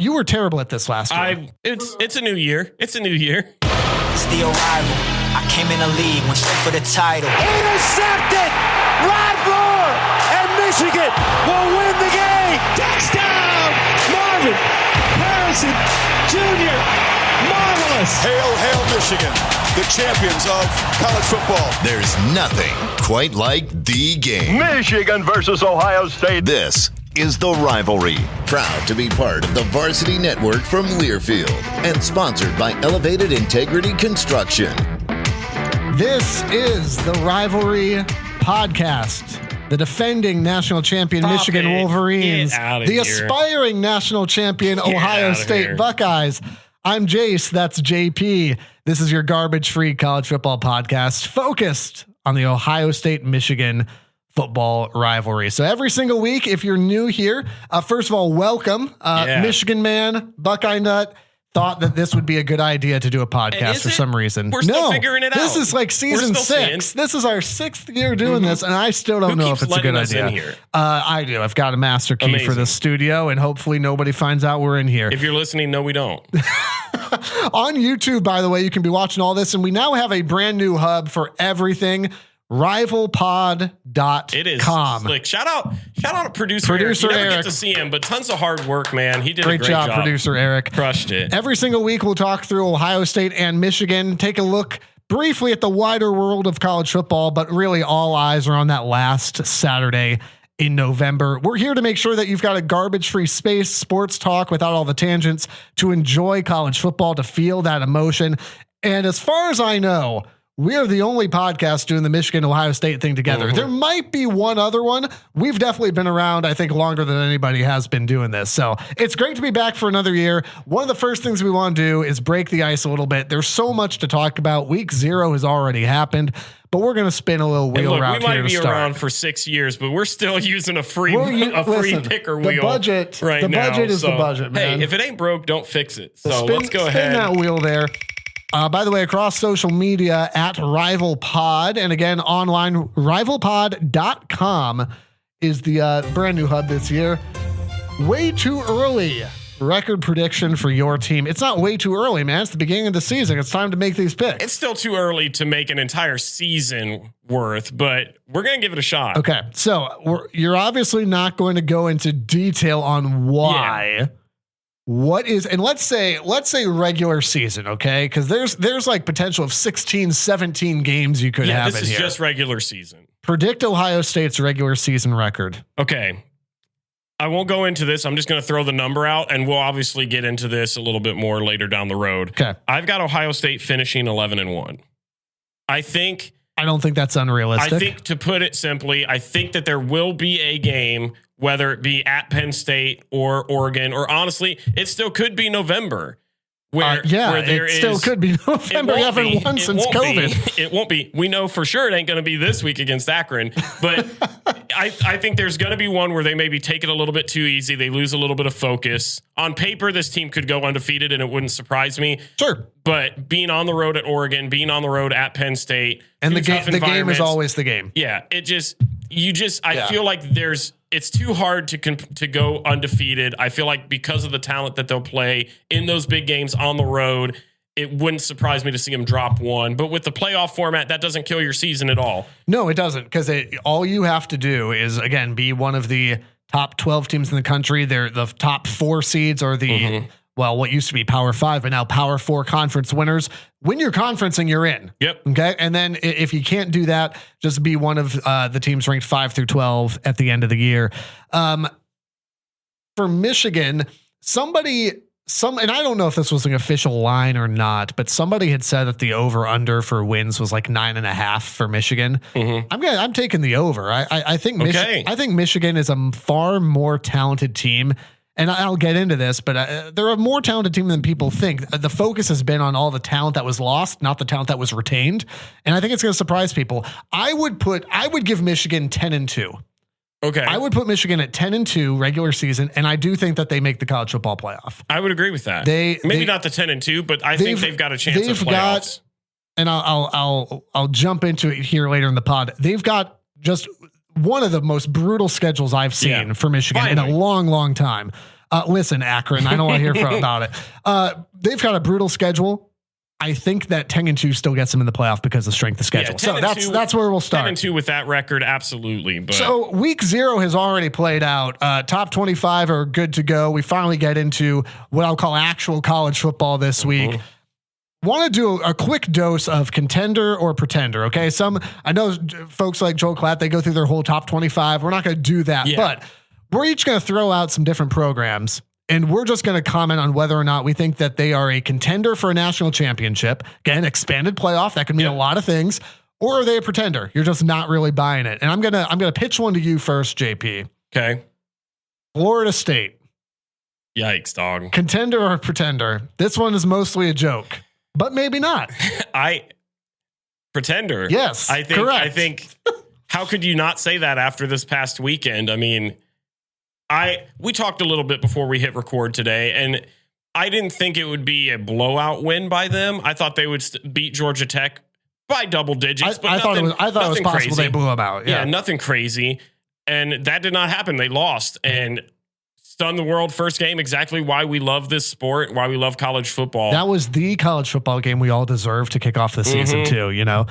You were terrible at this last year. It's a new year. It's a new year. It's the arrival. I came in the league, went straight for the title. Intercepted! Rod Moore! And Michigan will win the game! Touchdown! Marvin Harrison Jr. Marvelous! Hail, hail, Michigan, the champions of college football. There's nothing quite like the game. Michigan versus Ohio State. This is The Rivalry, proud to be part of the Varsity Network from Learfield and sponsored by Elevated Integrity Construction. This is The Rivalry Podcast. The defending national champion Michigan Wolverines, the aspiring national champion Ohio State Buckeyes. I'm Jace, that's JP. This is your garbage-free college football podcast focused on the Ohio State-Michigan football rivalry. So every single week, if you're new here, first of all, welcome. Michigan man, Buckeye Nut, thought that this would be a good idea to do a podcast for some reason. We're still figuring it out. This is like season 6. This is our 6th year doing this, and I still don't know if it's a good idea. Here? I do. I've got a master key for the studio, and hopefully nobody finds out we're in here. If you're listening, no, we don't. On YouTube, by the way, you can be watching all this, and we now have a brand new hub for everything. Rivalpod.com. It is slick. Shout out to producer Eric. You never get to see him, but tons of hard work, man. He did a great job. Producer Eric. Crushed it. Every single week, we'll talk through Ohio State and Michigan, take a look briefly at the wider world of college football, but really all eyes are on that last Saturday in November. We're here to make sure that you've got a garbage-free space, sports talk without all the tangents, to enjoy college football, to feel that emotion. And as far as I know, we are the only podcast doing the Michigan-Ohio State thing together. There might be one other one. We've definitely been around, I think, longer than anybody has been doing this. So it's great to be back for another year. One of the first things we want to do is break the ice a little bit. There's so much to talk about. Week 0 has already happened, but we're going to spin a little wheel around here to start. We might be around for 6 years, but we're still using a free picker wheel. The budget is the budget, man. Hey, if it ain't broke, don't fix it. So let's go ahead. Spin that wheel there. By the way, across social media at RivalPod, and again, online, rivalpod.com is the brand new hub this year. Way too early record prediction for your team. It's not way too early, man. It's the beginning of the season. It's time to make these picks. It's still too early to make an entire season worth, but we're going to give it a shot. Okay. So you're obviously not going to go into detail on why. Yeah. What is, and let's say regular season, okay? Because there's like potential of 16, 17 games you could have in here. This is just regular season. Predict Ohio State's regular season record. Okay. I won't go into this. I'm just going to throw the number out, and we'll obviously get into this a little bit more later down the road. Okay. I've got Ohio State finishing 11-1. I don't think that's unrealistic. I think, to put it simply, I think that there will be a game, whether it be at Penn State or Oregon, or honestly, it still could be November. Where there still could be November. We haven't won since COVID. It won't be. We know for sure it ain't going to be this week against Akron, but I think there's going to be one where they maybe take it a little bit too easy. They lose a little bit of focus. On paper, this team could go undefeated, and it wouldn't surprise me. Sure. But being on the road at Oregon, being on the road at Penn State, and the game is always the game. Yeah, I feel like it's too hard to go undefeated. I feel like because of the talent that they'll play in those big games on the road, it wouldn't surprise me to see them drop one. But with the playoff format, that doesn't kill your season at all. No, it doesn't, because all you have to do is, again, be one of the top 12 teams in the country. They're the top 4 seeds, or the what used to be Power 5, but now Power 4 conference winners. Win your conference and you're in. Yep. Okay. And then if you can't do that, just be one of the teams ranked 5 through 12 at the end of the year. For Michigan, and I don't know if this was an official line or not, but somebody had said that the over under for wins was like 9.5 for Michigan. I'm taking the over. I think Michigan is a far more talented team. And I'll get into this, but they're a more talented team than people think. The focus has been on all the talent that was lost, not the talent that was retained. And I think it's going to surprise people. I would give Michigan 10-2. Okay. I would put Michigan at 10-2 regular season, and I do think that they make the college football playoff. I would agree with that. Maybe not the 10-2, but I think they've got a chance of playoffs. And I'll jump into it here later in the pod. They've got just one of the most brutal schedules I've seen for Michigan in a long, long time. Listen, Akron, I don't want to hear about it. They've got a brutal schedule. I think that 10-2 still gets them in the playoff because of strength of schedule. So that's where we'll start. 10-2 with that record, absolutely. But so week 0 has already played out. Top 25 are good to go. We finally get into what I'll call actual college football this week. Want to do a quick dose of contender or pretender. Okay. I know folks like Joel Klatt, they go through their whole top 25. We're not going to do that, but we're each going to throw out some different programs. And we're just going to comment on whether or not we think that they are a contender for a national championship. Again, expanded playoff. That can mean a lot of things. Or are they a pretender? You're just not really buying it. And I'm gonna pitch one to you first, JP. Okay. Florida State. Yikes, dog. Contender or pretender? This one is mostly a joke, but maybe not. Pretender. Yes, correct. I think. How could you not say that after this past weekend? I mean. We talked a little bit before we hit record today, and I didn't think it would be a blowout win by them. I thought they would beat Georgia Tech by double digits. I thought it was possible crazy. They blew them out. Yeah, nothing crazy, and that did not happen. They lost and stunned the world first game. Exactly why we love this sport, why we love college football. That was the college football game we all deserve to kick off the season too. You know.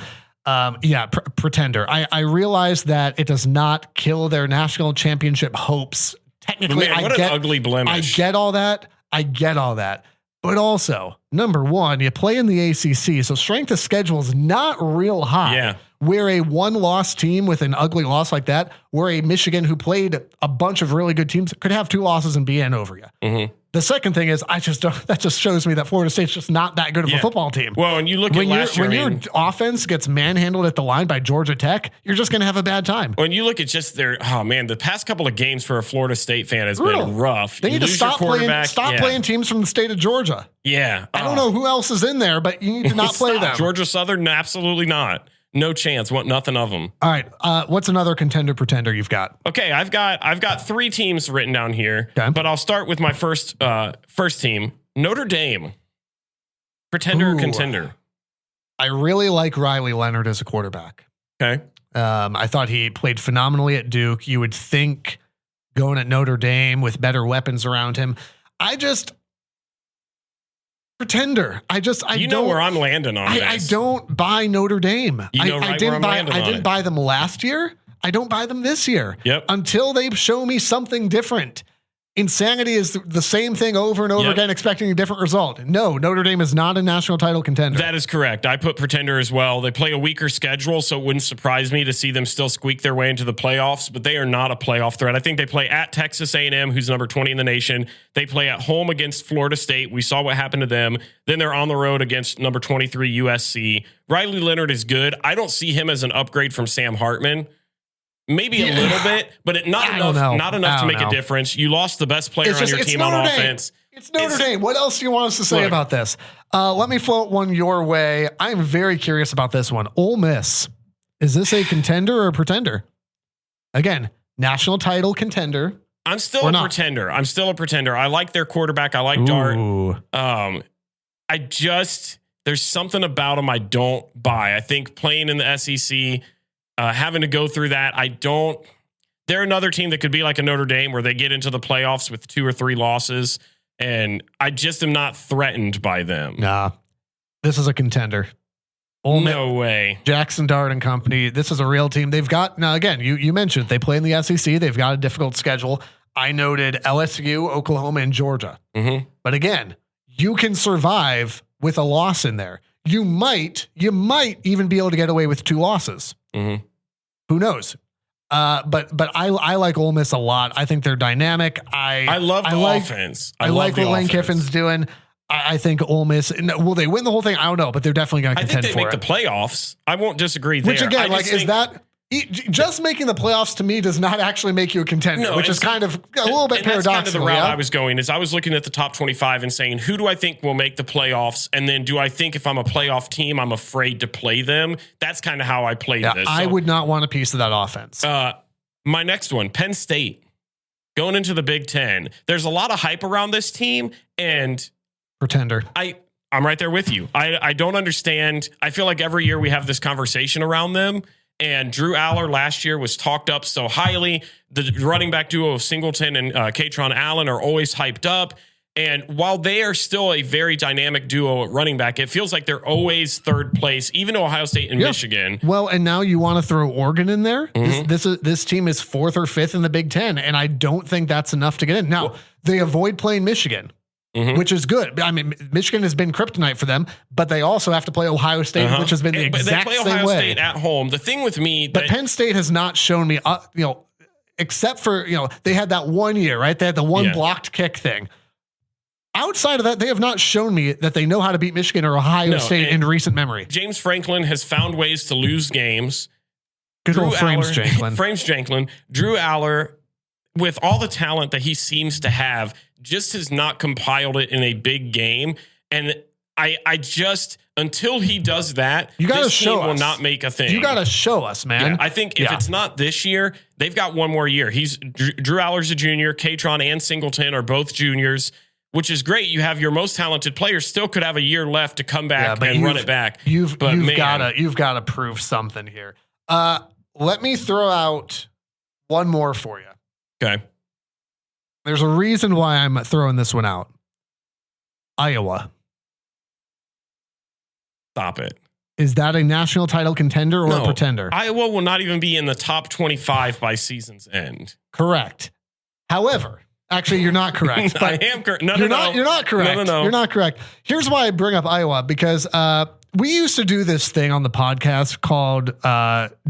Pretender. I realize that it does not kill their national championship hopes. Technically, an ugly blemish. I get all that. But also, number one, you play in the ACC, so strength of schedule is not real high. Yeah. Where a one-loss team with an ugly loss like that, where a Michigan who played a bunch of really good teams could have 2 losses and be in over you. Mm-hmm. The second thing is, that just shows me that Florida State's just not that good of a football team. Well, and you look at last year, when your offense gets manhandled at the line by Georgia Tech, you're just going to have a bad time. When you look at just the past couple of games for a Florida State fan has been rough. They need to stop playing teams from the state of Georgia. Yeah. I don't know who else is in there, but you need to not play them. Georgia Southern, absolutely not. No chance. Want nothing of them. All right. What's another contender pretender you've got? Okay, I've got 3 teams written down here, but I'll start with my first team, Notre Dame. Pretender or contender? I really like Riley Leonard as a quarterback. Okay. I thought he played phenomenally at Duke. You would think going at Notre Dame with better weapons around him. Pretender. I know where I'm landing on this. I don't buy Notre Dame. I didn't buy them last year. I don't buy them this year. Yep. Until they show me something different. Insanity is the same thing over and over again, expecting a different result. No, Notre Dame is not a national title contender. That is correct. I put pretender as well. They play a weaker schedule, so it wouldn't surprise me to see them still squeak their way into the playoffs, but they are not a playoff threat. I think they play at Texas A&M, who's number 20 in the nation. They play at home against Florida State. We saw what happened to them. Then they're on the road against number 23 USC. Riley Leonard is good. I don't see him as an upgrade from Sam Hartman. Maybe a little bit, but not enough to make a difference. You lost the best player on your team on offense. It's Notre Dame. What else do you want us to say about this? Let me float one your way. I'm very curious about this one. Ole Miss. Is this a contender or a pretender? Again, national title contender. I'm still a pretender. I like their quarterback. I like Dart. There's something about him I don't buy. I think playing in the SEC, having to go through that, they're another team that could be like a Notre Dame where they get into the playoffs with 2 or 3 losses, and I just am not threatened by them. Nah, this is a contender. No way. Jackson Dart and company. This is a real team. They've got, now again, you mentioned they play in the SEC. They've got a difficult schedule. I noted LSU, Oklahoma, and Georgia. Mm-hmm. But again, you can survive with a loss in there. You might even be able to get away with 2 losses. Mm-hmm. Who knows? But I like Ole Miss a lot. I think they're dynamic. I love the offense. I like what Lane Kiffin's doing. I think Ole Miss, will they win the whole thing? I don't know, but they're definitely going to contend for it. I think they make the playoffs. I won't disagree there. Which again, is that just making the playoffs to me does not actually make you a contender, which is kind of a little bit paradoxical. That's kind of the route I was going. I was looking at the top 25 and saying, who do I think will make the playoffs? And then do I think if I'm a playoff team, I'm afraid to play them? That's kind of how I played this. I would not want a piece of that offense. My next one, Penn State, going into the Big Ten. There's a lot of hype around this team, and pretender. I'm right there with you. I don't understand. I feel like every year we have this conversation around them, And Drew Aller last year was talked up so highly. The running back duo of Singleton and Katron Allen are always hyped up. And while they are still a very dynamic duo at running back, it feels like they're always third place, even Ohio State and Michigan. Well, and now you want to throw Oregon in there. This team is 4th or 5th in the Big Ten, and I don't think that's enough to get in. Now, they avoid playing Michigan, which is good. I mean, Michigan has been kryptonite for them, but they also have to play Ohio State, which has been the exact same way. They play Ohio State at home. The thing with me, but Penn State has not shown me, except for, they had that 1 year, right? They had the one blocked kick thing. Outside of that, they have not shown me that they know how to beat Michigan or Ohio State in recent memory. James Franklin has found ways to lose games. Good old Frames Janklin. Drew Aller, with all the talent that he seems to have, just has not compiled it in a big game. And I just, until he does that, you gotta show team will not make a thing. You got to show us, man. Yeah, I think if it's not this year, they've got one more year. Drew Aller's a junior. Katron and Singleton are both juniors, which is great. You have your most talented players still could have a year left to come back and run it back. You've got to prove something here. Let me throw out one more for you. Okay. There's a reason why I'm throwing this one out. Iowa. Stop it. Is that a national title contender or a pretender? Iowa will not even be in the top 25 by season's end. Correct. However, actually, you're not correct. I am correct. You're not correct. No. You're not correct. Here's why I bring up Iowa, because we used to do this thing on the podcast called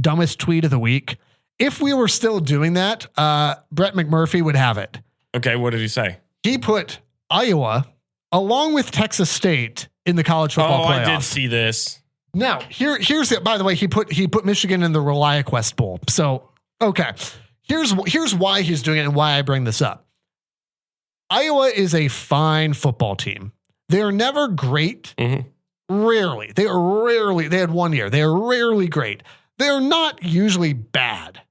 Dumbest Tweet of the Week. If we were still doing that, Brett McMurphy would have it. Okay, what did he say? He put Iowa along with Texas State in the college football playoff. I did see this. Now, here's it. By the way, he put Michigan in the ReliaQuest Bowl. So, okay. Here's why he's doing it and why I bring this up. Iowa is a fine football team. They're never great. Rarely. They had 1 year. They are rarely great. They're not usually bad.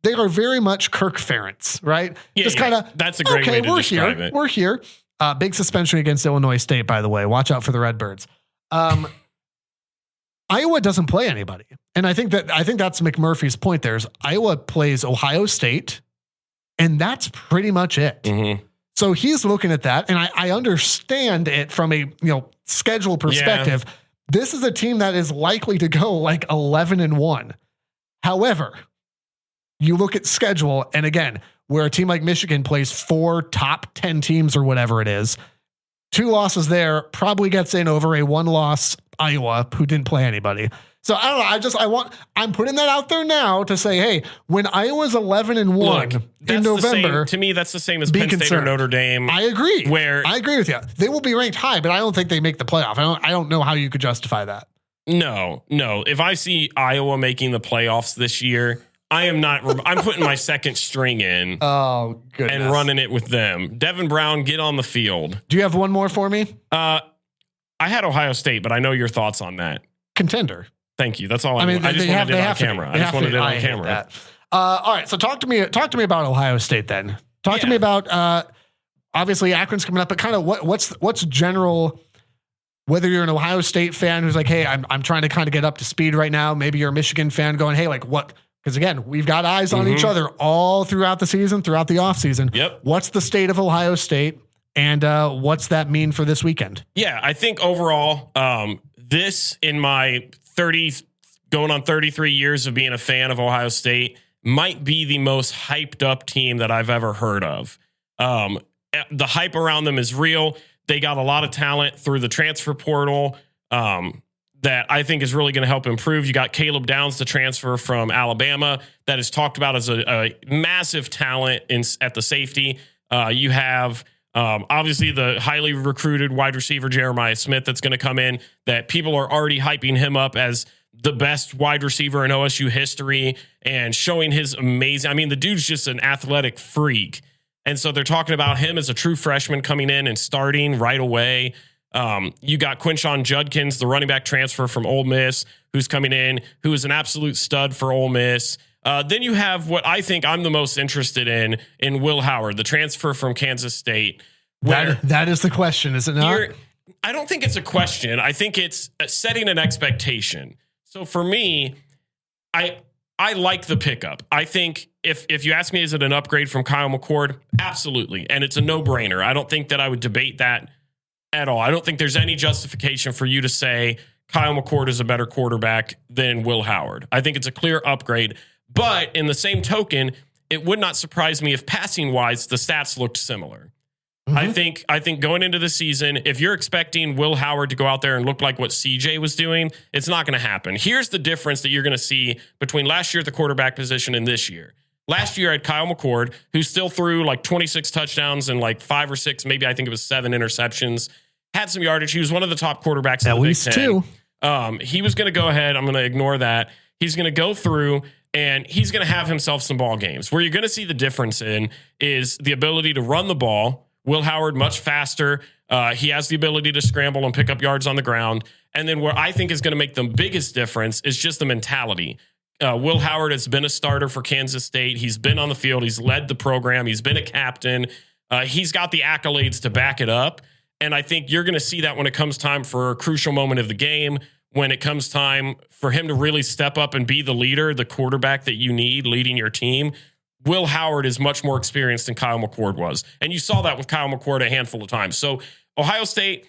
They are very much Kirk Ferentz, right? Just kind of, that's a great way to describe it. We're here. Big suspension against Illinois State, by the way. Watch out for the Redbirds. Iowa doesn't play anybody. And I think that's McMurphy's point there is Iowa plays Ohio State, and that's pretty much it. So he's looking at that, and I understand it from a schedule perspective. Yeah. This is a team that is likely to go like 11-1. However, you look at schedule, and again, where a team like Michigan plays 4 top 10 teams or whatever it is, 2 losses there probably gets in over a 1-loss Iowa who didn't play anybody. So I don't know. I'm putting that out there now to say, hey, when Iowa's 11-1 in November, to me, that's the same as Penn State or Notre Dame. I agree. I agree with you. They will be ranked high, but I don't think they make the playoff. I don't know how you could justify that. No. If I see Iowa making the playoffs this year, I'm putting my second string in. Oh, goodness. And running it with them. Devin Brown, get on the field. Do you have one more for me? I had Ohio State, but I know your thoughts on that. Contender. Thank you. That's all I mean. I just wanted it on camera. I just wanted it on camera. All right. So talk to me about Ohio State then. Talk to me about obviously Akron's coming up, but kind of what's general. Whether you're an Ohio State fan who's like, hey, I'm trying to kind of get up to speed right now. Maybe you're a Michigan fan going, hey, like what? Because again, we've got eyes on each other all throughout the season, throughout the offseason. Yep. What's the state of Ohio State, and what's that mean for this weekend? Yeah, I think overall, this in my 33 years of being a fan of Ohio State might be the most hyped up team that I've ever heard of. The hype around them is real. They got a lot of talent through the transfer portal that I think is really going to help improve. You got Caleb Downs, the transfer from Alabama, that is talked about as a massive talent at the safety. You have obviously the highly recruited wide receiver Jeremiah Smith that's going to come in, that people are already hyping him up as the best wide receiver in OSU history and showing his amazing. I mean, the dude's just an athletic freak. And so they're talking about him as a true freshman coming in and starting right away. You got Quinshon Judkins, the running back transfer from Ole Miss, who's coming in, who is an absolute stud for Ole Miss. Then you have what I think I'm the most interested in Will Howard, the transfer from Kansas State. That is the question, is it not? I don't think it's a question. I think it's setting an expectation. So for me, I like the pickup. I think if you ask me, is it an upgrade from Kyle McCord? Absolutely. And it's a no-brainer. I don't think that I would debate that at all. I don't think there's any justification for you to say Kyle McCord is a better quarterback than Will Howard. I think it's a clear upgrade. But in the same token, it would not surprise me if passing-wise, the stats looked similar. Mm-hmm. I think going into the season, if you're expecting Will Howard to go out there and look like what CJ was doing, it's not going to happen. Here's the difference that you're going to see between last year at the quarterback position and this year. Last year I had Kyle McCord, who still threw like 26 touchdowns and like 5 or 6, maybe I think it was 7 interceptions, had some yardage. He was one of the top quarterbacks in the Big Ten. At least 2. He was going to go ahead. I'm going to ignore that. He's going to go through and he's going to have himself some ball games. Where you're going to see the difference in is the ability to run the ball. Will Howard much faster. He has the ability to scramble and pick up yards on the ground. And then where I think is going to make the biggest difference is just the mentality. Will Howard has been a starter for Kansas State. He's been on the field. He's led the program. He's been a captain. He's got the accolades to back it up. And I think you're going to see that when it comes time for a crucial moment of the game, when it comes time for him to really step up and be the leader, the quarterback that you need leading your team. Will Howard is much more experienced than Kyle McCord was. And you saw that with Kyle McCord a handful of times. So Ohio State,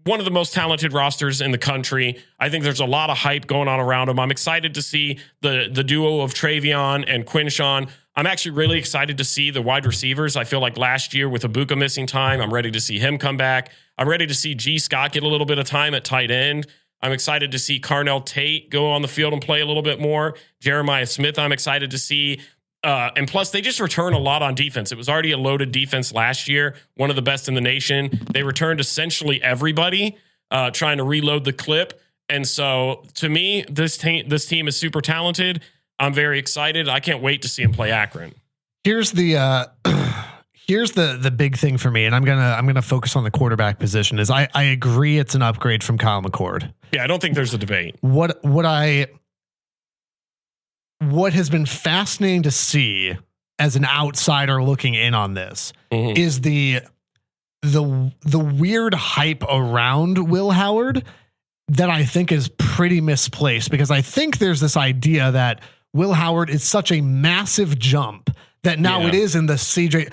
one of the most talented rosters in the country. I think there's a lot of hype going on around them. I'm excited to see the duo of Travion and Quinshawn. I'm actually really excited to see the wide receivers. I feel like last year with Ibuka missing time, I'm ready to see him come back. I'm ready to see G. Scott get a little bit of time at tight end. I'm excited to see Carnell Tate go on the field and play a little bit more. Jeremiah Smith, I'm excited to see. And plus, they just return a lot on defense. It was already a loaded defense last year, one of the best in the nation. They returned essentially everybody, trying to reload the clip. And so, to me, this team is super talented. I'm very excited. I can't wait to see him play Akron. Here's the big thing for me, and I'm gonna focus on the quarterback position. Is I agree it's an upgrade from Kyle McCord. Yeah, I don't think there's a debate. What has been fascinating to see as an outsider looking in on this is the weird hype around Will Howard that I think is pretty misplaced, because I think there's this idea that Will Howard is such a massive jump that now it is in the CJ.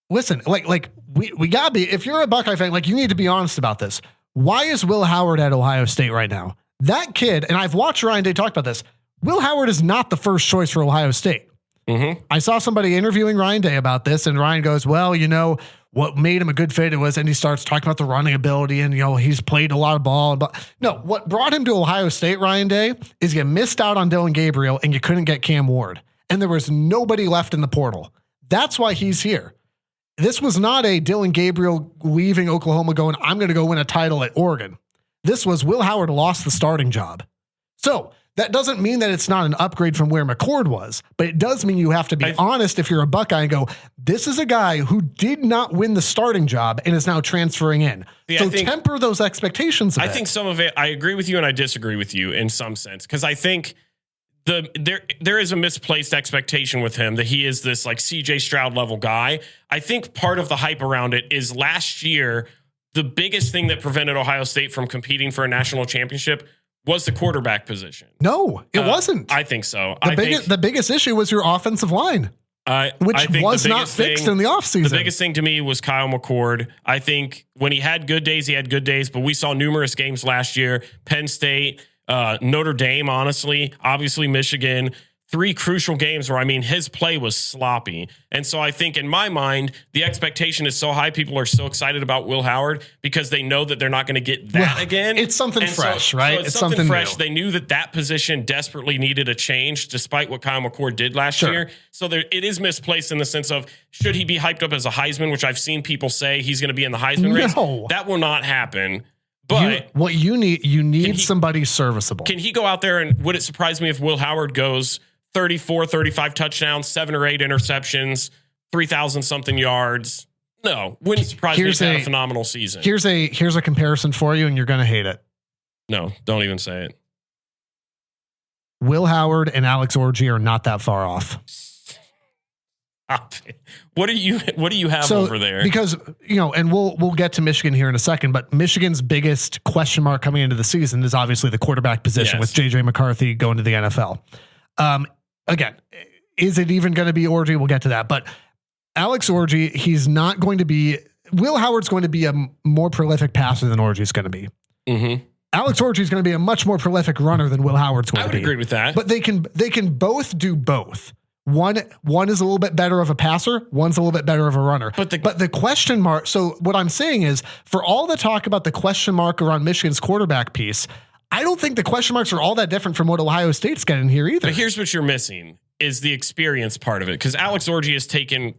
Listen, like we gotta be, if you're a Buckeye fan, like you need to be honest about this. Why is Will Howard at Ohio State right now? That kid, and I've watched Ryan Day talk about this, Will Howard is not the first choice for Ohio State. Mm-hmm. I saw somebody interviewing Ryan Day about this, and Ryan goes, well, you know, what made him a good fit was, and he starts talking about the running ability, and, you know, he's played a lot of ball. But no, what brought him to Ohio State, Ryan Day, is you missed out on Dylan Gabriel and you couldn't get Cam Ward, and there was nobody left in the portal. That's why he's here. This was not a Dylan Gabriel leaving Oklahoma going, I'm going to go win a title at Oregon. This was Will Howard lost the starting job. So that doesn't mean that it's not an upgrade from where McCord was, but it does mean you have to be honest if you're a Buckeye and go, this is a guy who did not win the starting job and is now transferring in. Yeah, so temper those expectations a bit. I think some of it, I agree with you and I disagree with you in some sense, because I think there is a misplaced expectation with him that he is this like CJ Stroud level guy. I think part of the hype around it is last year, the biggest thing that prevented Ohio State from competing for a national championship was the quarterback position. No, it wasn't. I think so. The biggest issue was your offensive line, which was not fixed in the offseason. The biggest thing to me was Kyle McCord. I think when he had good days, he had good days, but we saw numerous games last year. Penn State, Notre Dame, honestly, obviously Michigan, 3 crucial games where, I mean, his play was sloppy. And so I think in my mind, the expectation is so high. People are so excited about Will Howard because they know that they're not going to get that again. It's something fresh, right? So it's something fresh. New. They knew that position desperately needed a change despite what Kyle McCord did last year. So it is misplaced in the sense of, should he be hyped up as a Heisman, which I've seen people say he's going to be in the Heisman race. That will not happen. But you need somebody serviceable. Can he go out there, and would it surprise me if Will Howard goes 34, 35 touchdowns, 7 or 8 interceptions, 3,000 something yards? No, wouldn't surprise me if he had a phenomenal season. Here's a comparison for you, and you're going to hate it. No, don't even say it. Will Howard and Alex Orji are not that far off. What do you have over there? Because, you know, and we'll get to Michigan here in a second, but Michigan's biggest question mark coming into the season is obviously the quarterback position with JJ McCarthy going to the NFL. again, is it even going to be Orji? We'll get to that. But Alex Orji, he's not going to be. Will Howard's going to be a more prolific passer than Orji is going to be. Mm-hmm. Alex Orji is going to be a much more prolific runner than Will Howard's going to be. I would agree with that. But they can both do both. One is a little bit better of a passer. One's a little bit better of a runner. But the question mark. So what I'm saying is, for all the talk about the question mark around Michigan's quarterback piece, I don't think the question marks are all that different from what Ohio State's getting here either. But here's what you're missing is the experience part of it. Because Alex Orji has taken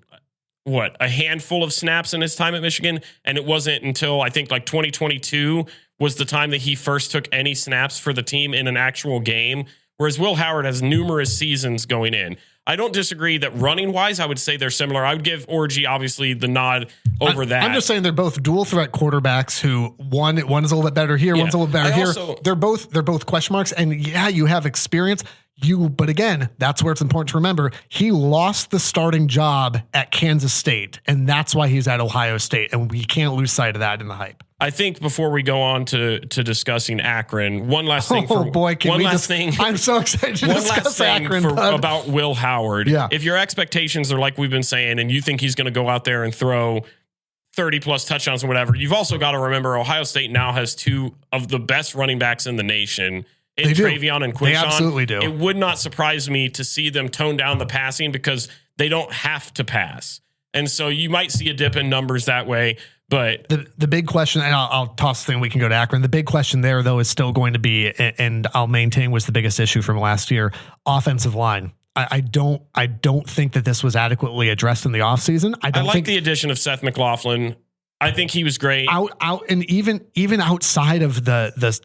a handful of snaps in his time at Michigan. And it wasn't until I think like 2022 was the time that he first took any snaps for the team in an actual game. Whereas Will Howard has numerous seasons going in. I don't disagree that running wise, I would say they're similar. I would give Orji obviously the nod over that. I'm just saying they're both dual threat quarterbacks who one is a little bit better here, one's a little better here. They're both question marks. And yeah, you have experience. But again, that's where it's important to remember. He lost the starting job at Kansas State, and that's why he's at Ohio State. And we can't lose sight of that in the hype. I think before we go on to discussing Akron, one last thing. I'm so excited to discuss Akron about Will Howard. Yeah. If your expectations are like we've been saying, and you think he's going to go out there and throw 30 plus touchdowns or whatever, you've also got to remember Ohio State now has two of the best running backs in the nation. In Travion and Quinshon. They absolutely do. It would not surprise me to see them tone down the passing because they don't have to pass. And so you might see a dip in numbers that way. But the big question, and I'll toss the thing, we can go to Akron. The big question there, though, is still going to be, and I'll maintain was the biggest issue from last year, offensive line. I don't think that this was adequately addressed in the offseason. I like the addition of Seth McLaughlin. I think he was great. And even outside of the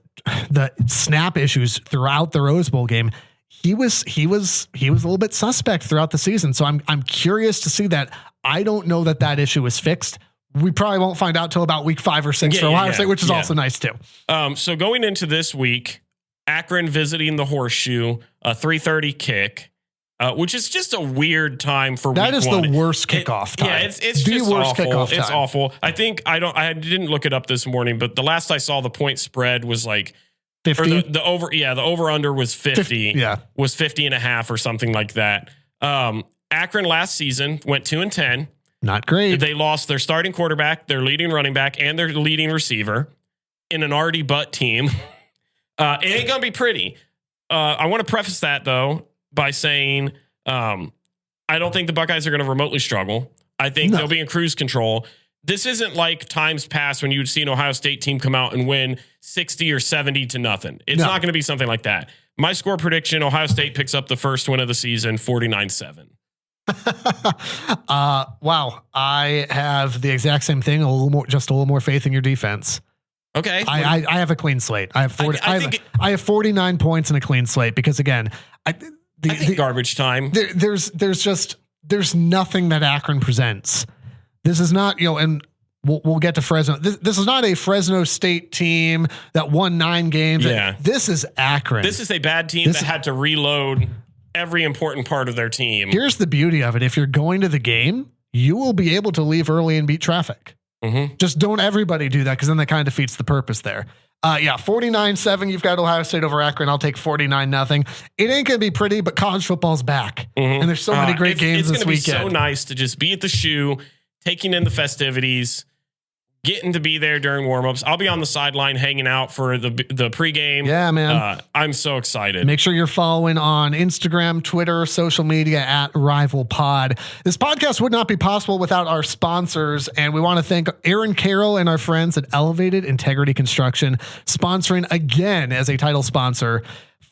snap issues throughout the Rose Bowl game, he was a little bit suspect throughout the season. So I'm curious to see that. I don't know that issue is fixed. We probably won't find out till about week 5 or 6 for Ohio State, which is also nice too. So going into this week, Akron visiting the Horseshoe, a 3:30 kick. Which is just a weird time for that week is one. The worst kickoff time. Yeah, it's the just worst awful. Kickoff time. It's awful. I think I didn't look it up this morning, but the last I saw, the point spread was like 50. The over under was 50. Yeah, was 50.5 or something like that. Akron last season went 2-10. Not great. They lost their starting quarterback, their leading running back, and their leading receiver in an Artie Butt team. It ain't gonna be pretty. I want to preface that though by saying, I don't think the Buckeyes are going to remotely struggle. I think they'll be in cruise control. This isn't like times past when you would see an Ohio State team come out and win 60 or 70 to nothing. It's not going to be something like that. My score prediction, Ohio State picks up the first win of the season, 49-7. Wow. I have the exact same thing. A little more faith in your defense. Okay. I have a clean slate. I have 40. I have 49 points and a clean slate because again, I think garbage time. There's nothing that Akron presents. This is not, and we'll get to Fresno. This is not a Fresno State team that won 9 games. Yeah. This is Akron. This is a bad team that had to reload every important part of their team. Here's the beauty of it. If you're going to the game, you will be able to leave early and beat traffic. Mm-hmm. Just don't everybody do that because then that kind of defeats the purpose there. 49-7. You've got Ohio State over Akron. I'll take 49-0. It ain't going to be pretty, but college football's back. Mm-hmm. And there's so many great games this weekend. It's going to be so nice to just be at the shoe, taking in the festivities, getting to be there during warmups. I'll be on the sideline hanging out for the pregame. Yeah, man. I'm so excited. Make sure you're following on Instagram, Twitter, social media at Rival Pod. This podcast would not be possible without our sponsors, and we want to thank Aaron Carroll and our friends at Elevated Integrity Construction, sponsoring again as a title sponsor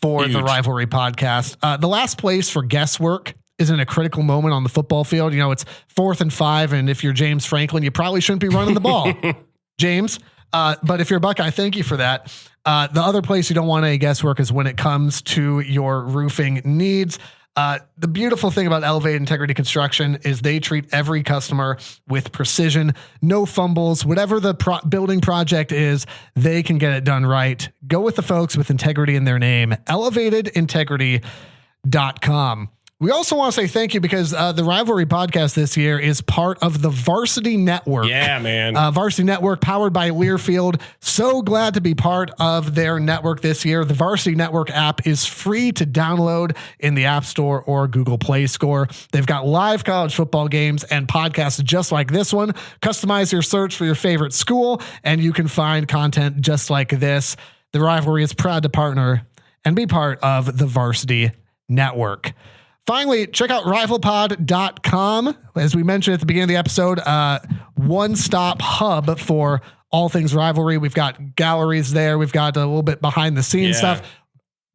for the Rivalry podcast. The last place for guesswork is in a critical moment on the football field. It's 4th and 5. And if you're James Franklin, you probably shouldn't be running the ball, James. But if you're a Buckeye, thank you for that. The other place you don't want any guesswork is when it comes to your roofing needs. The beautiful thing about Elevated Integrity Construction is they treat every customer with precision, no fumbles, whatever the building project is, they can get it done right. Go with the folks with integrity in their name, elevatedintegrity.com. We also want to say thank you because the Rivalry podcast this year is part of the Varsity Network. Yeah, man. Varsity Network powered by Learfield. So glad to be part of their network this year. The Varsity Network app is free to download in the App Store or Google Play Store. They've got live college football games and podcasts just like this one. Customize your search for your favorite school, and you can find content just like this. The Rivalry is proud to partner and be part of the Varsity Network. Finally, check out rivalpod.com. As we mentioned at the beginning of the episode, one-stop hub for all things Rivalry. We've got galleries there. We've got a little bit behind the scenes stuff,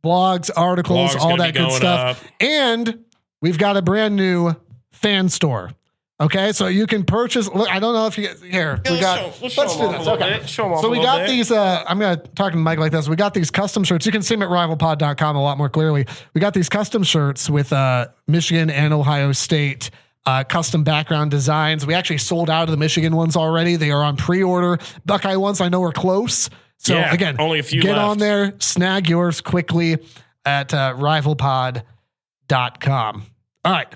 blogs, articles, all that good stuff. Up. And we've got a brand new fan store. Okay, so you can purchase. Look, I don't know if you here. We got. Let's do this. Okay, so we got these. I'm gonna talk to Mike like this. We got these custom shirts. You can see them at rivalpod.com a lot more clearly. We got these custom shirts with Michigan and Ohio State custom background designs. We actually sold out of the Michigan ones already. They are on pre-order. Buckeye ones, I know, are close. So again, only a few. Get left on there, snag yours quickly at rivalpod.com. All right,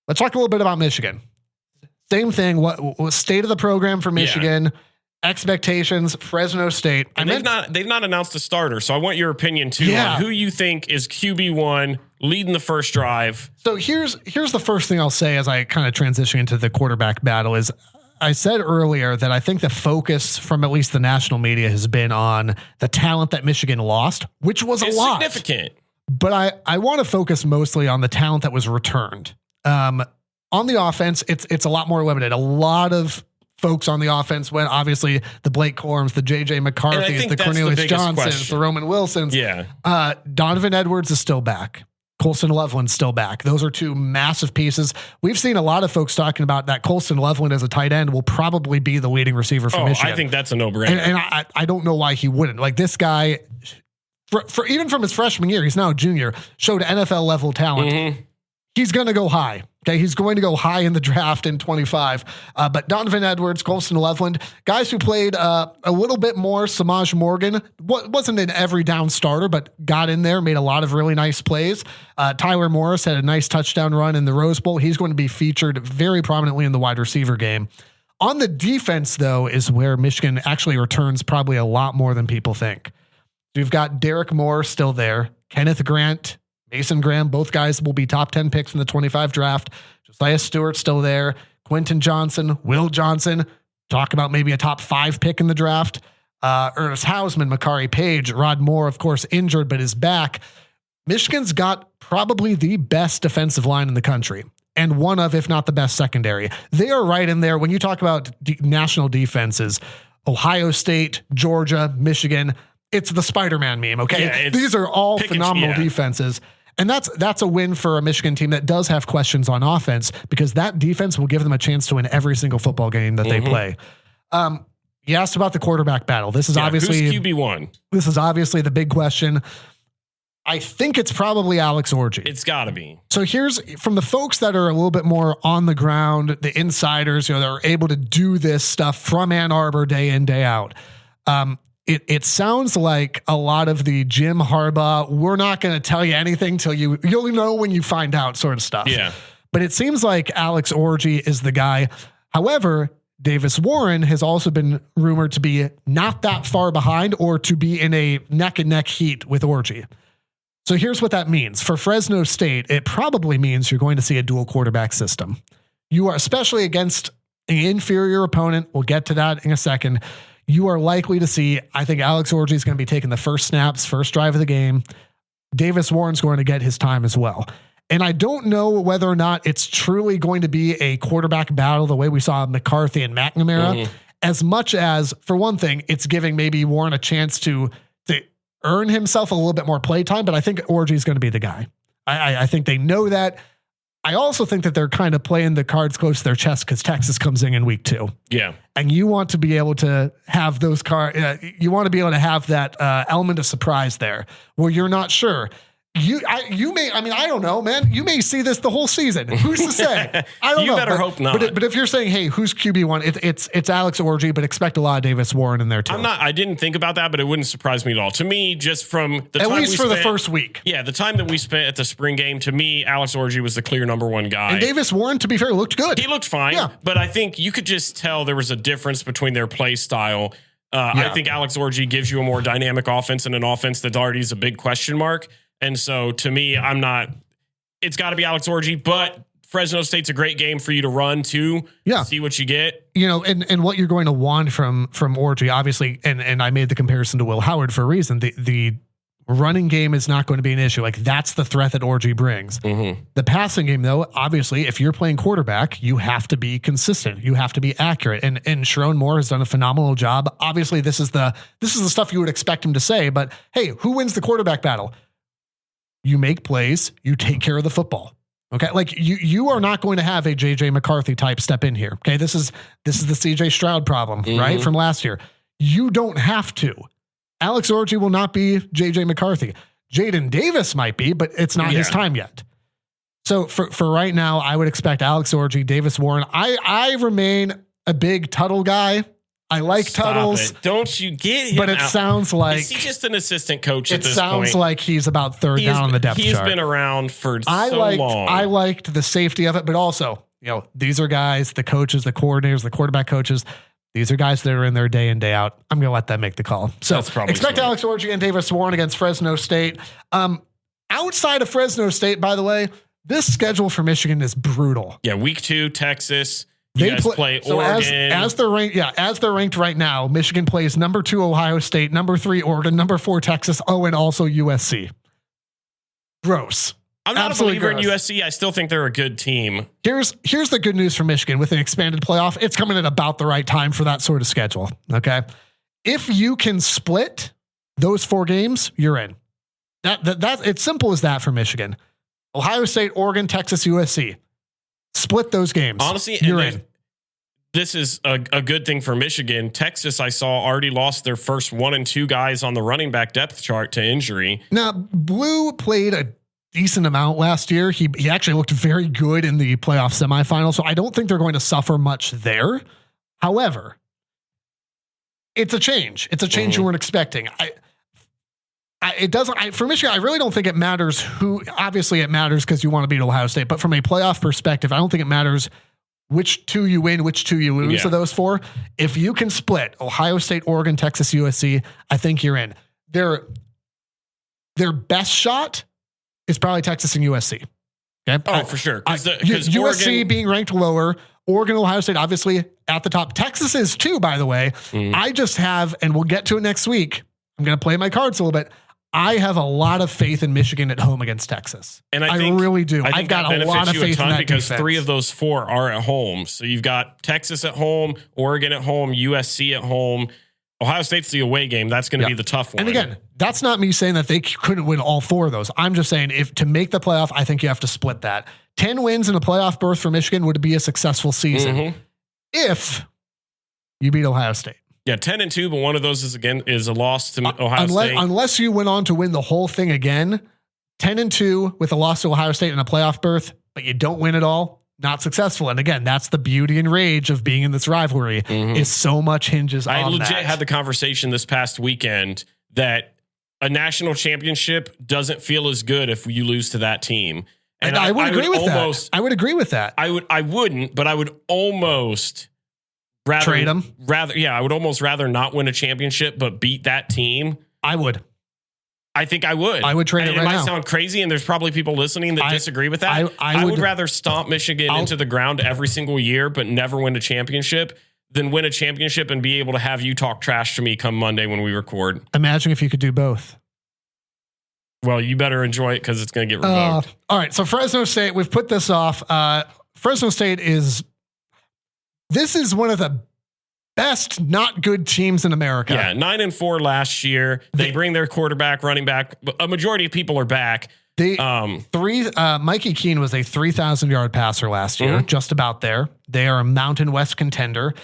let's talk a little bit about Michigan. Same thing. What state of the program for Michigan? Expectations. Fresno State. And they've not announced a starter, so I want your opinion too on who you think is QB1 leading the first drive. So here's the first thing I'll say as I kind of transition into the quarterback battle is I said earlier that I think the focus from at least the national media has been on the talent that Michigan lost, which was a lot. Significant. But I want to focus mostly on the talent that was returned. On the offense, it's a lot more limited. A lot of folks on the offense went, obviously, the Blake Corums, the J.J. McCarthy's, the Cornelius Johnsons, the Roman Wilsons. Yeah. Donovan Edwards is still back. Colston Loveland's still back. Those are two massive pieces. We've seen a lot of folks talking about that Colston Loveland as a tight end will probably be the leading receiver for Michigan. I think that's a no-brainer. And I don't know why he wouldn't. Like this guy, for even from his freshman year, he's now a junior, showed NFL level talent. Mm-hmm. He's going to go high. Okay. He's going to go high in the draft in 25. But Donovan Edwards, Colston Loveland, guys who played a little bit more. Samaj Morgan wasn't an every down starter, but got in there, made a lot of really nice plays. Tyler Morris had a nice touchdown run in the Rose Bowl. He's going to be featured very prominently in the wide receiver game. On the defense, though, is where Michigan actually returns probably a lot more than people think. You've got Derek Moore still there, Kenneth Grant, Mason Graham, both guys will be top 10 picks in the 25 draft. Josiah Stewart still there. Quentin Johnson, Will Johnson, talk about maybe a top 5 pick in the draft. Ernest Hausman, Makari Page, Rod Moore, of course, injured, but is back. Michigan's got probably the best defensive line in the country and one of, if not the best secondary. They are right in there. When you talk about national defenses, Ohio State, Georgia, Michigan, it's the Spider-Man meme. Okay. Yeah, these are all phenomenal defenses. And that's a win for a Michigan team that does have questions on offense because that defense will give them a chance to win every single football game that they play. You asked about the quarterback battle. This is obviously who's QB1. This is obviously the big question. I think it's probably Alex Orji. It's got to be. So here's from the folks that are a little bit more on the ground, the insiders, that are able to do this stuff from Ann Arbor day in, day out. It sounds like a lot of the Jim Harbaugh, we're not going to tell you anything till you'll know when you find out sort of stuff. Yeah. But it seems like Alex Orji is the guy. However, Davis Warren has also been rumored to be not that far behind or to be in a neck and neck heat with Orji. So here's what that means. For Fresno State, it probably means you're going to see a dual quarterback system. You are, especially against an inferior opponent. We'll get to that in a second. You are likely to see, I think Alex Orji is going to be taking the first snaps, first drive of the game. Davis Warren's going to get his time as well. And I don't know whether or not it's truly going to be a quarterback battle the way we saw McCarthy and McNamara, as much as, for one thing, it's giving maybe Warren a chance to earn himself a little bit more play time. But I think Orji is going to be the guy. I think they know that. I also think that they're kind of playing the cards close to their chest because Texas comes in week 2. Yeah. And you want to be able to have those you want to be able to have that element of surprise there where you're not sure. I don't know, man. You may see this the whole season. Who's to say? I don't know. You better hope not. But if you're saying, hey, who's QB1? It's Alex Orji, but expect a lot of Davis Warren in there too. I didn't think about that, but it wouldn't surprise me at all. To me, just from the time at least for the first week. Yeah, the time that we spent at the spring game, to me, Alex Orji was the clear number one guy. And Davis Warren, to be fair, looked good. He looked fine, but I think you could just tell there was a difference between their play style. I think Alex Orji gives you a more dynamic offense and an offense that already is a big question mark. And so to me, it's got to be Alex Orji, but Fresno State's a great game for you to run to see what you get. And what you're going to want from Orji, obviously, and I made the comparison to Will Howard for a reason. The running game is not going to be an issue. Like, that's the threat that Orji brings. Mm-hmm. The passing game, though, obviously, if you're playing quarterback, you have to be consistent. You have to be accurate. And Sharon Moore has done a phenomenal job. Obviously, this is the stuff you would expect him to say, but hey, who wins the quarterback battle? You make plays, you take care of the football. Okay. Like you are not going to have a JJ McCarthy type step in here. Okay. This is the CJ Stroud problem, right? From last year. You don't have to. Alex Orji will not be JJ McCarthy. Jaden Davis might be, but it's not his time yet. So for right now, I would expect Alex Orji, Davis Warren. I remain a big Tuttle guy. I like Tuttles. Don't you get him? But it sounds like is he just an assistant coach at this point? It sounds like he's about third down on the depth chart. He's been around for so long. I liked the safety of it, but also, these are guys, the coaches, the coordinators, the quarterback coaches. These are guys that are in there day in, day out. I'm going to let them make the call. So expect smart. Alex Orji and Davis Warren against Fresno State. Outside of Fresno State, by the way, this schedule for Michigan is brutal. Yeah, week 2, Texas. They play Oregon. As they're ranked right now, Michigan plays number 2 Ohio State, number 3 Oregon, number 4 Texas, and also USC. Gross. I'm not absolutely a believer in USC. I still think they're a good team. Here's the good news for Michigan with an expanded playoff. It's coming at about the right time for that sort of schedule. Okay. If you can split those 4 games, you're in. That it's simple as that for Michigan. Ohio State, Oregon, Texas, USC. Split those games. Honestly, you're in. This is a good thing for Michigan. Texas, I saw, already lost their first 1 and 2 guys on the running back depth chart to injury. Now, Blue played a decent amount last year. He actually looked very good in the playoff semifinal, so I don't think they're going to suffer much there. However, it's a change. It's a change you weren't expecting. For Michigan, I really don't think it matters who. Obviously, it matters because you want to beat Ohio State. But from a playoff perspective, I don't think it matters which 2 you win, which 2 you lose of those 4. If you can split Ohio State, Oregon, Texas, USC, I think you're in. Their best shot is probably Texas and USC. Okay. Oh, for sure. Because USC Oregon, being ranked lower, Oregon, Ohio State, obviously at the top. Texas is too, by the way. I just have, and we'll get to it next week. I'm going to play my cards a little bit. I have a lot of faith in Michigan at home against Texas. And I think, really do. I've got a lot of faith in that because defense. 3 of those 4 are at home. So you've got Texas at home, Oregon at home, USC at home. Ohio State's the away game. That's going to be the tough one. And again, that's not me saying that they couldn't win all 4 of those. I'm just saying if to make the playoff, I think you have to split that. 10 wins and a playoff berth for Michigan would be a successful season if you beat Ohio State. Yeah, 10-2, but one of those is a loss to Ohio State. Unless you went on to win the whole thing again, 10-2 with a loss to Ohio State and a playoff berth, but you don't win it all, not successful. And again, that's the beauty and rage of being in this rivalry is so much hinges on that. I legit had the conversation this past weekend that a national championship doesn't feel as good if you lose to that team. And I would agree with that. I would agree with that. I wouldn't, but I would almost trade them. I would almost rather not win a championship, but beat that team. I would. I think I would. I would trade it right now. It might sound crazy, and there's probably people listening that disagree with that. I would rather stomp Michigan into the ground every single year, but never win a championship, than win a championship and be able to have you talk trash to me come Monday when we record. Imagine if you could do both. Well, you better enjoy it because it's going to get revoked. All right, so Fresno State, we've put this off. Fresno State this is one of the best not good teams in America. Yeah, 9-4 last year. They bring their quarterback, running back. A majority of people are back. Mikey Keene was a 3,000-yard passer last year, just about there. They are a Mountain West contender.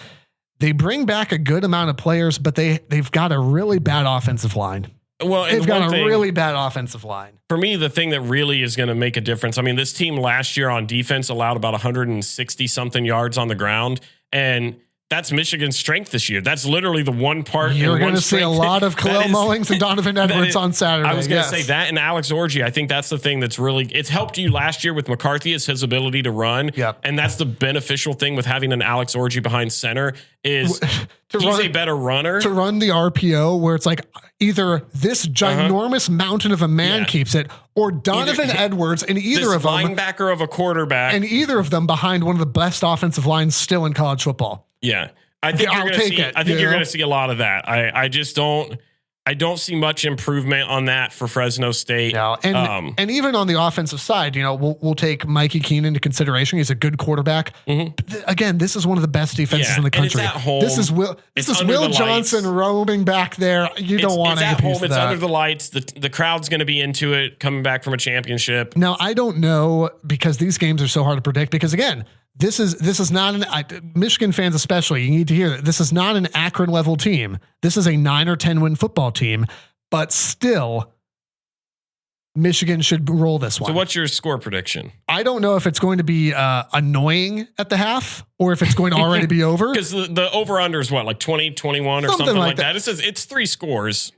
They bring back a good amount of players, but they've got a really bad offensive line. Well, and they've got a really bad offensive line. For me, the thing that really is going to make a difference, I mean, this team last year on defense allowed about 160 something yards on the ground, and that's Michigan's strength this year. That's literally the one part. You're going to see a lot of Khalil Mullings and Donovan Edwards on Saturday. I was going to say that and Alex Orji. I think that's the thing that's really, it's helped you last year with McCarthy is his ability to run. Yep. And that's the beneficial thing with having an Alex Orji behind center is he's a better runner. To run the RPO where it's like either this ginormous mountain of a man keeps it or Donovan Edwards and either of them. Linebacker of a quarterback. And either of them behind one of the best offensive lines still in college football. Yeah. I think you're going to see a lot of that. I just don't see much improvement on that for Fresno State. No. And even on the offensive side, we'll take Mikey Keene into consideration. He's a good quarterback. Again, this is one of the best defenses in the country. And it's at home. This is Will Johnson roaming back there. You don't want any piece of that. It's under the lights. The crowd's going to be into it coming back from a championship. Now, I don't know because these games are so hard to predict because again, this is not Michigan fans, especially. You need to hear that this is not an Akron level team. This is a 9 or 10 win football team, but still Michigan should roll this one. So what's your score prediction? I don't know if it's going to be annoying at the half or if it's going to already be over. Because the over under is what, like 20, 21 or something like that. It says it's 3 scores.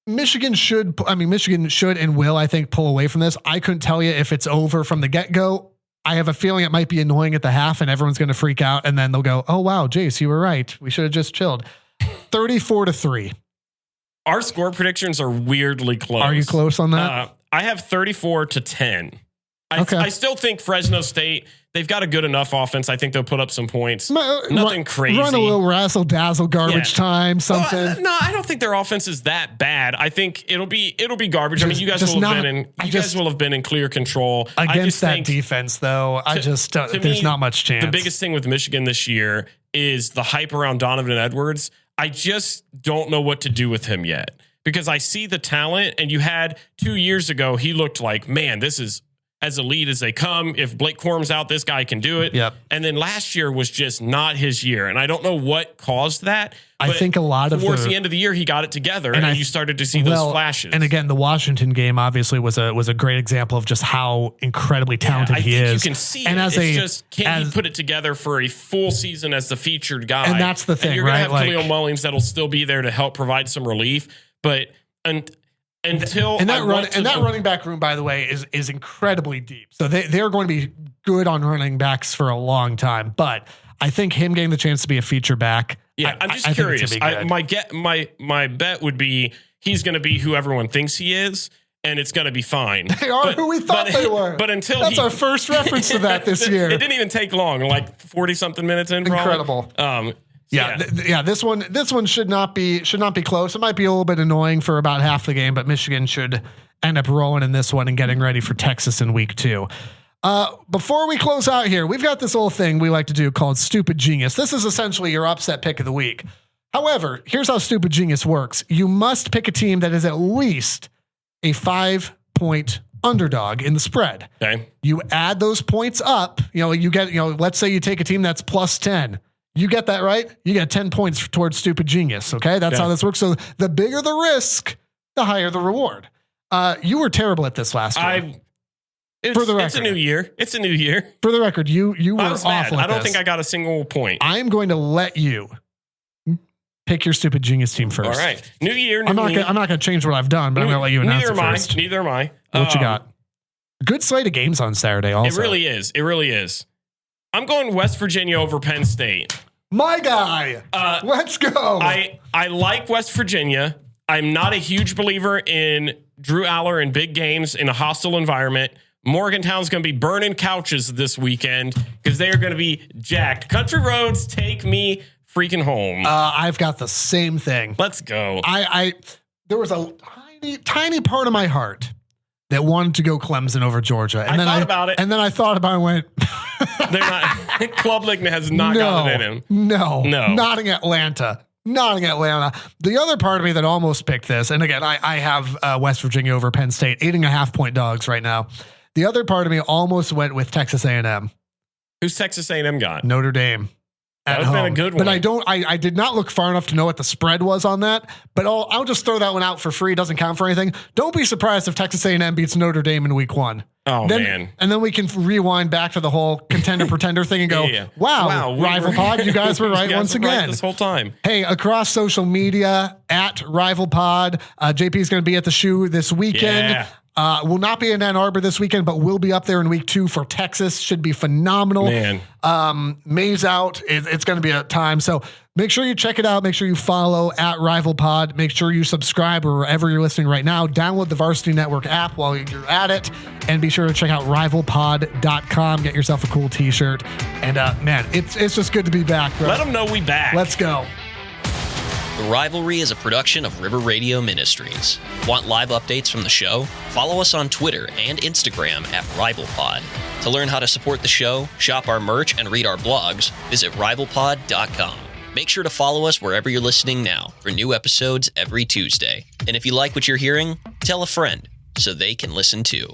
Michigan should and will, I think, pull away from this. I couldn't tell you if it's over from the get-go. I have a feeling it might be annoying at the half and everyone's going to freak out and then they'll go, oh, wow, Jace, you were right. We should have just chilled. 34-3. Our score predictions are weirdly close. Are you close on that? I have 34-10. I still think Fresno State, they've got a good enough offense. I think they'll put up some points. Nothing crazy. Run a little razzle dazzle garbage time, something. Well, no, I don't think their offense is that bad. I think it'll be garbage. I mean, you guys will have been in clear control against that defense, though. There's not much chance. The biggest thing with Michigan this year is the hype around Donovan Edwards. I just don't know what to do with him yet because I see the talent, and you had 2 years ago, he looked like, man, this is as elite as they come. If Blake Corum's out, this guy can do it. Yep. And then last year was just not his year. And I don't know what caused that. I think a lot of towards the end of the year, he got it together and you started to see those flashes. And again, the Washington game obviously was a great example of just how incredibly talented he is. You can see can he put it together for a full season as the featured guy? And that's the thing, and you're right? You're going to have Khalil Mullings that'll still be there to help provide some relief. But that running back room, by the way, is incredibly deep. So they're going to be good on running backs for a long time. But I think him getting the chance to be a feature back. Yeah, I'm just curious. My bet would be he's going to be who everyone thinks he is, and it's going to be fine. They are who we thought they were. But that's our first reference to that this year. It didn't even take long, like 40 something minutes in. Incredible. Yeah. This one should not be close. It might be a little bit annoying for about half the game, but Michigan should end up rolling in this one and getting ready for Texas in week 2. Before we close out here, we've got this little thing we like to do called Stupid Genius. This is essentially your upset pick of the week. However, here's how Stupid Genius works. You must pick a team that is at least a 5-point underdog in the spread. Okay. You add those points up. Let's say you take a team that's plus 10. You get that right? You get 10 points towards Stupid Genius. Okay. That's how this works. So the bigger the risk, the higher the reward. You were terrible at this last year. It's a new year. It's a new year. For the record, you were awful at this. I don't think I got a single point. I'm going to let you pick your Stupid Genius team first. All right. New year. I'm not going to change what I've done, but I'm going to let you announce it first. Neither am I. What you got? Good slate of games on Saturday also. It really is. I'm going West Virginia over Penn State. My guy. Let's go. I like West Virginia. I'm not a huge believer in Drew Aller in big games in a hostile environment. Morgantown's going to be burning couches this weekend because they are going to be jacked. Country roads, take me freaking home. I've got the same thing. Let's go. There was a tiny part of my heart that wanted to go Clemson over Georgia. And I thought about it. And then I thought about it and went, they're not. Club Ligna has not got it in him. No. Not in Atlanta. The other part of me that almost picked this, and again, I have West Virginia over Penn State, 8.5-point dogs right now. The other part of me almost went with Texas A&M. Who's Texas A&M got? Notre Dame. at That would've been home. a good one. But I did not look far enough to know what the spread was on that. But I'll just throw that one out for free. It doesn't count for anything. Don't be surprised if Texas A&M beats Notre Dame in week 1. Oh, then, man. And then we can rewind back to the whole contender-pretender thing and go, wow, Rival Pod, you guys were right once again. Right this whole time. Hey, across social media, at Rival Pod, JP is going to be at the shoe this weekend. Yeah. Will not be in Ann Arbor this weekend, but will be up there in week 2 for Texas. Should be phenomenal. Man. May's out. It's going to be a time. So make sure you check it out. Make sure you follow at Rival Pod. Make sure you subscribe wherever you're listening right now. Download the Varsity Network app while you're at it. And be sure to check out rivalpod.com. Get yourself a cool t-shirt. And man, it's just good to be back, bro. Let them know we back. Let's go. The Rivalry is a production of River Radio Ministries. Want live updates from the show? Follow us on Twitter and Instagram at RivalPod. To learn how to support the show, shop our merch, and read our blogs, visit rivalpod.com. Make sure to follow us wherever you're listening now for new episodes every Tuesday. And if you like what you're hearing, tell a friend so they can listen too.